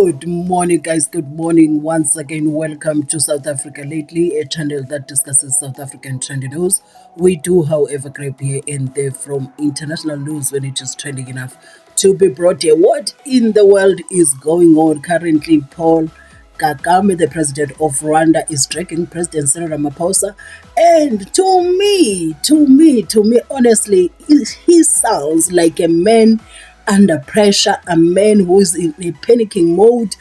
Good morning, guys. Good morning. Once again, welcome to South Africa Lately, a channel that discusses South African trendy news. We do, however, grab here and there from international news when it is trending enough to be brought here. What in the world is going on currently? Paul Kagame, the president of Rwanda, is dragging President Cyril Ramaphosa. And to me, honestly, he sounds like a man under pressure, a man who's in a panicking mode,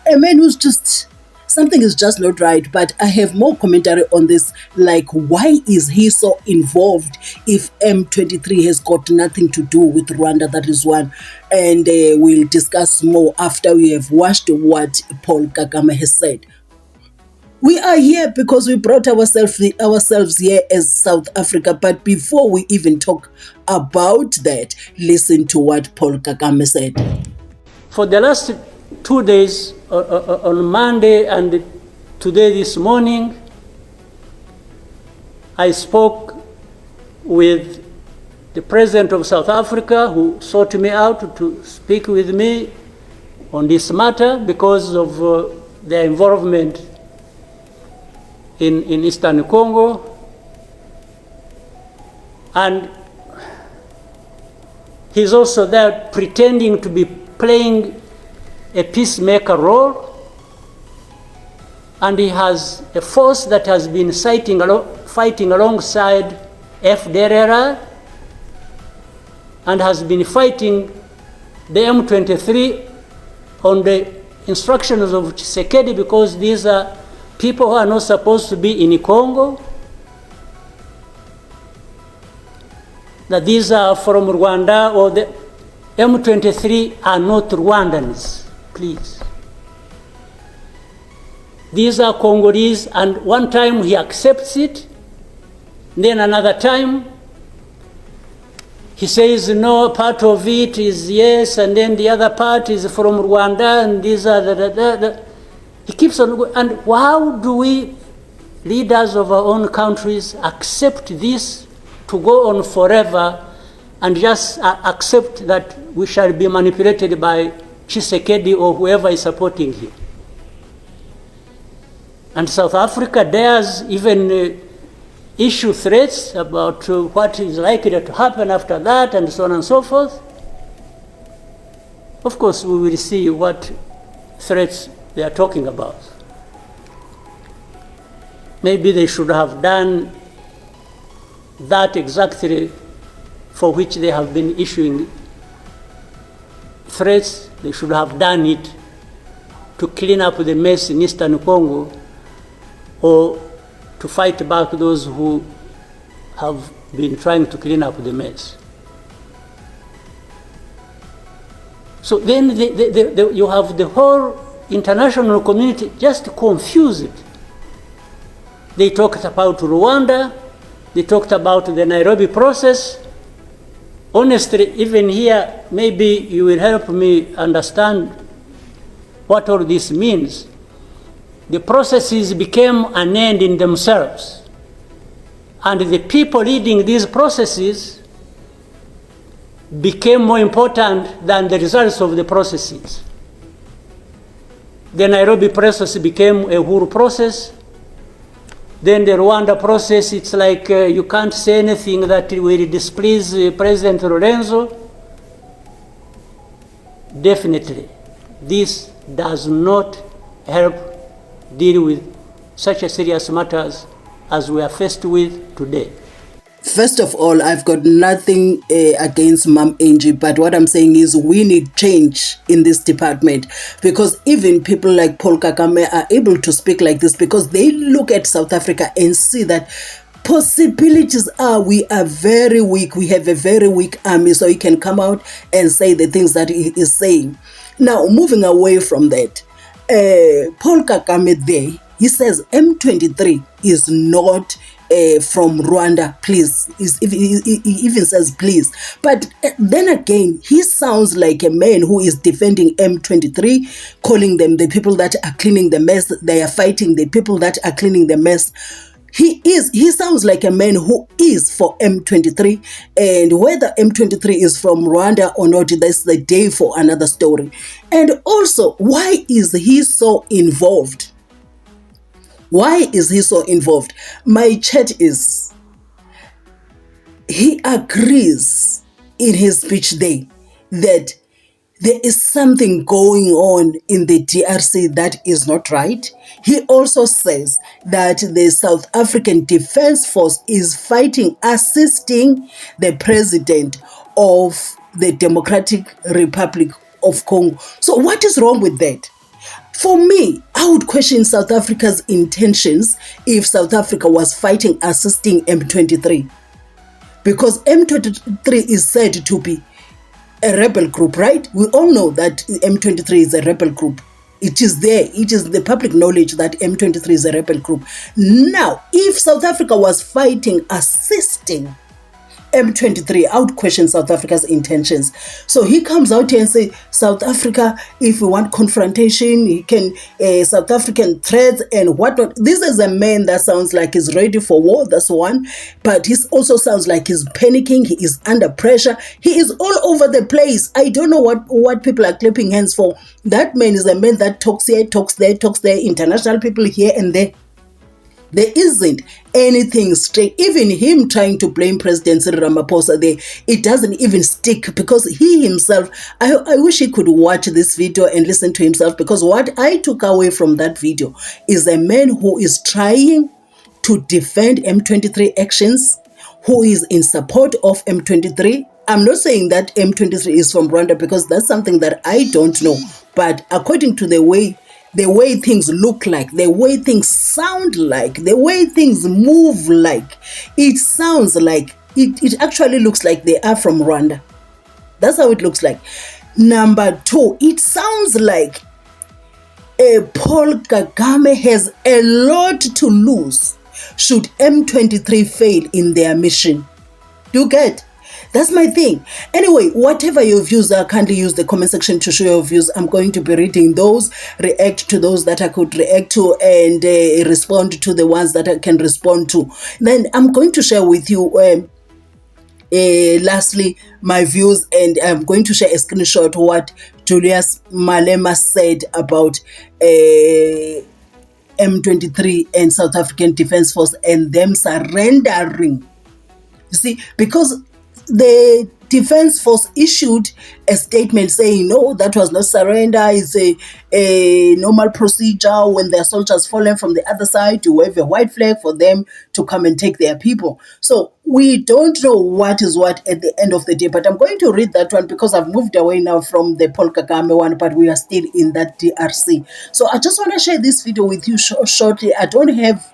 a man who's just, something is just not right. But I have more commentary on this, like why is he so involved if M23 has got nothing to do with Rwanda? That is one. And we'll discuss more after we have watched what Paul Kagame has said. We are here because we brought ourselves here as South Africa. But before we even talk about that, listen to what Paul Kagame said. For the last 2 days, on Monday and today this morning, I spoke with the President of South Africa, who sought me out to speak with me on this matter because of their involvement in Eastern Congo. And he's also there pretending to be playing a peacemaker role. And he has a force that has been fighting alongside FDLR and has been fighting the M23 on the instructions of Tshisekedi, because these are people who are not supposed to be in Congo, that these are from Rwanda, or the M23 are not Rwandans, please. These are Congolese, and one time he accepts it, then another time he says no, part of it is yes, and then the other part is from Rwanda, and these are the he keeps on going. And how do we, leaders of our own countries, accept this to go on forever and just accept that we shall be manipulated by Tshisekedi or whoever is supporting him? And South Africa dares even issue threats about what is likely to happen after that, and so on and so forth. Of course, we will see what threats they are talking about. Maybe they should have done that exactly for which they have been issuing threats. They should have done it to clean up the mess in Eastern Congo, or to fight back those who have been trying to clean up the mess. So then you have the whole international community just confused. They talked about Rwanda, they talked about the Nairobi process. Honestly, even here, maybe you will help me understand what all this means. The processes became an end in themselves, and the people leading these processes became more important than the results of the processes. The Nairobi process became a whole process. Then the Rwanda process, it's like you can't say anything that will displease President Lorenzo. Definitely, this does not help deal with such a serious matters as we are faced with today. First of all, I've got nothing against Mom Angie, but what I'm saying is we need change in this department, because even people like Paul Kagame are able to speak like this because they look at South Africa and see that possibilities are, we are very weak. We have a very weak army, so he can come out and say the things that he is saying. Now, moving away from that, Paul Kagame there, he says M23 is not from Rwanda, please. He even says please. But then again, he sounds like a man who is defending M23, calling them the people that are cleaning the mess. They are fighting the people that are cleaning the mess. He sounds like a man who is for M23, and whether M23 is from Rwanda or not, that's the day for another story. And also, why is he so involved? Why is he so involved? My chat is, he agrees in his speech there that there is something going on in the DRC that is not right. He also says that the South African Defense Force is fighting, assisting the president of the Democratic Republic of Congo. So what is wrong with that? For me, I would question South Africa's intentions if South Africa was fighting, assisting M23. Because M23 is said to be a rebel group, right? We all know that M23 is a rebel group. It is there. It is the public knowledge that M23 is a rebel group. Now, if South Africa was fighting, assisting M23, I would question South Africa's intentions. So he comes out here and say, South Africa, if we want confrontation, he can, South African threats and whatnot. This is a man that sounds like he's ready for war, that's one. But he also sounds like he's panicking, he is under pressure. He is all over the place. I don't know what people are clapping hands for. That man is a man that talks here, talks there, international people here and there. There isn't anything straight. Even him trying to blame President Cyril Ramaphosa there, it doesn't even stick, because he himself, I wish he could watch this video and listen to himself, because what I took away from that video is a man who is trying to defend M23 actions, who is in support of M23. I'm not saying that M23 is from Rwanda, because that's something that I don't know. But according to the way things look like, the way things sound like, the way things move like, it sounds like, it actually looks like they are from Rwanda. That's how it looks like. Number two, it sounds like Paul Kagame has a lot to lose should M23 fail in their mission. Do you get? That's my thing. Anyway, whatever your views are, kindly use the comment section to show your views. I'm going to be reading those, react to those that I could react to, and respond to the ones that I can respond to. Then I'm going to share with you, lastly, my views, and I'm going to share a screenshot what Julius Malema said about M23 and South African Defense Force and them surrendering. You see, because the Defense Force issued a statement saying, no, that was not surrender. It's a normal procedure. When their soldiers fallen from the other side, to wave a white flag for them to come and take their people. So we don't know what is what at the end of the day. But I'm going to read that one because I've moved away now from the Paul Kagame one, but we are still in that DRC. So I just want to share this video with you shortly. I don't have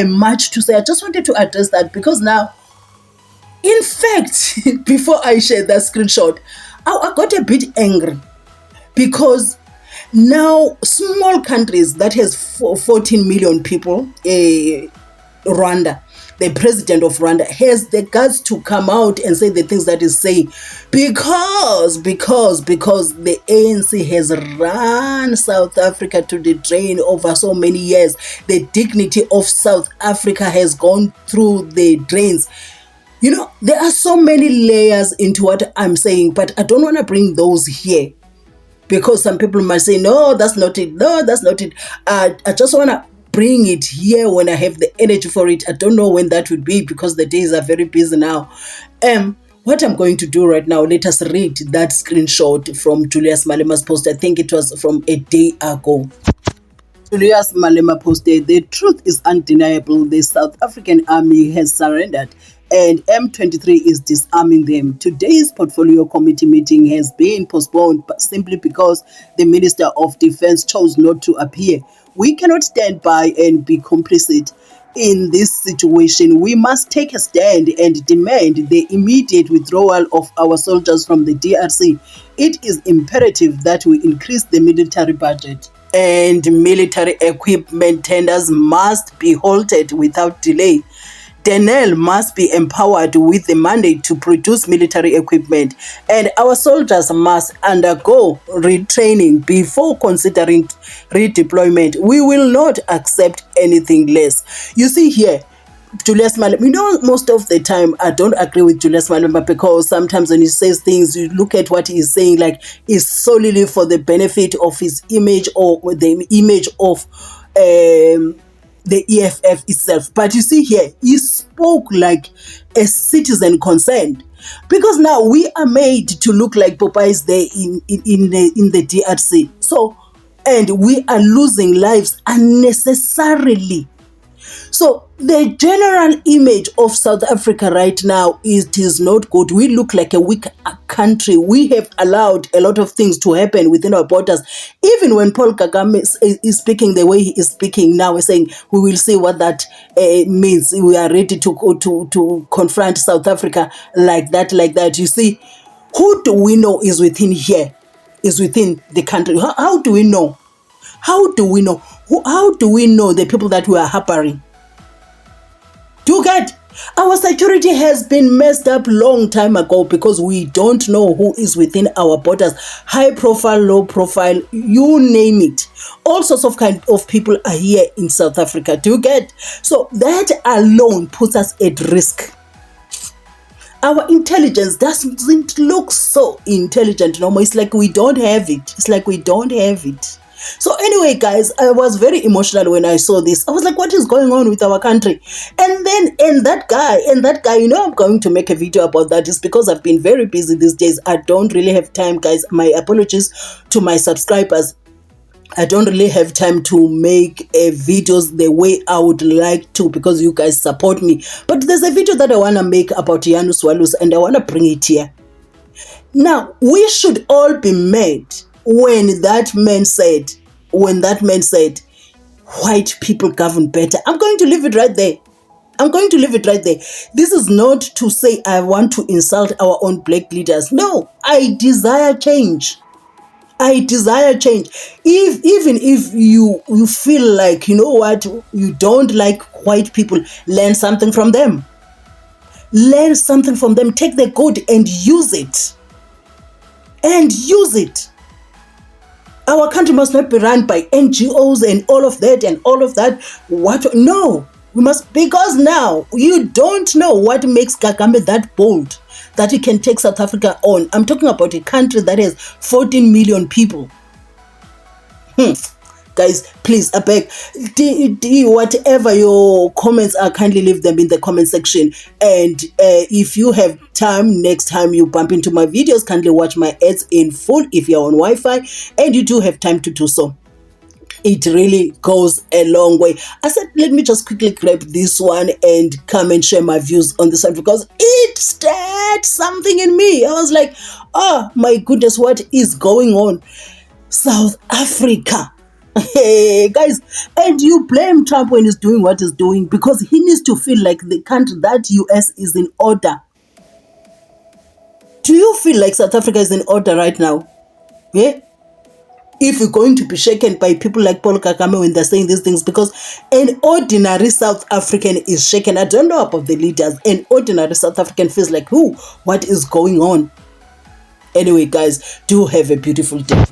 much to say. I just wanted to address that because now, in fact, before I share that screenshot, I got a bit angry because now small countries that has 14 million people, Rwanda, the president of Rwanda has the guts to come out and say the things that he's saying because the ANC has run South Africa to the drain over so many years. The dignity of South Africa has gone through the drains. You know, there are so many layers into what I'm saying, but I don't want to bring those here because some people might say, no, that's not it. No, that's not it. I just want to bring it here when I have the energy for it. I don't know when that would be because the days are very busy now. What I'm going to do right now, let us read that screenshot from Julius Malema's post. I think it was from a day ago. Julius Malema posted, the truth is undeniable. The South African army has surrendered and M23 is disarming them. Today's portfolio committee meeting has been postponed simply because the Minister of Defense chose not to appear. We cannot stand by and be complicit in this situation. We must take a stand and demand the immediate withdrawal of our soldiers from the DRC. It is imperative that we increase the military budget, and military equipment tenders must be halted without delay. Denel must be empowered with the mandate to produce military equipment, and our soldiers must undergo retraining before considering redeployment. We will not accept anything less. You see here, Julius Malema, most of the time I don't agree with Julius Malema, because sometimes when he says things, you look at what he's saying, like it's solely for the benefit of his image or the image of the EFF itself. But you see here, he spoke like a citizen concerned, because now we are made to look like Popeyes there in the DRC. So, and we are losing lives unnecessarily. So the general image of South Africa right now is not good. We look like a weak country. We have allowed a lot of things to happen within our borders. Even when Paul Kagame is speaking the way he is speaking now, we're saying we will see what that means. We are ready to confront South Africa like that. You see, who do we know is within here, is within the country? How do we know? How do we know? How do we know the people that we are harboring? Do you get? Our security has been messed up long time ago, because we don't know who is within our borders. High profile, low profile, you name it. All sorts of kind of people are here in South Africa. Do you get? So that alone puts us at risk. Our intelligence doesn't look so intelligent no more. It's like we don't have it. It's like we don't have it. So anyway, guys, I was very emotional when I saw this. I was like, what is going on with our country? And that guy, I'm going to make a video about that. It's because I've been very busy these days. I don't really have time, guys. My apologies to my subscribers. I don't really have time to make videos the way I would like to, because you guys support me. But there's a video that I want to make about JULIUS, and I want to bring it here. Now, we should all be mad when that man said, white people govern better. I'm going to leave it right there. This is not to say I want to insult our own black leaders. No, I desire change. Even if you feel like, you know what, you don't like white people, learn something from them. Take the good and use it. Our country must not be run by NGOs and all of that. What? No, we must, because now you don't know what makes Kagame that bold that he can take South Africa on. I'm talking about a country that has 14 million people. Guys, please, I beg, whatever your comments are, kindly leave them in the comment section. And if you have time, next time you bump into my videos, kindly watch my ads in full if you're on Wi-Fi and you do have time to do so. It really goes a long way. I said, let me just quickly grab this one and come and share my views on this one, because it stirred something in me. I was like, oh my goodness, what is going on? South Africa. Hey, guys, and you blame Trump when he's doing what he's doing, because he needs to feel like the country, that US is in order. Do you feel like South Africa is in order right now? Yeah? If you're going to be shaken by people like Paul Kagame when they're saying these things, because an ordinary South African is shaken. I don't know about the leaders. An ordinary South African feels like, what is going on? Anyway, guys, do have a beautiful day.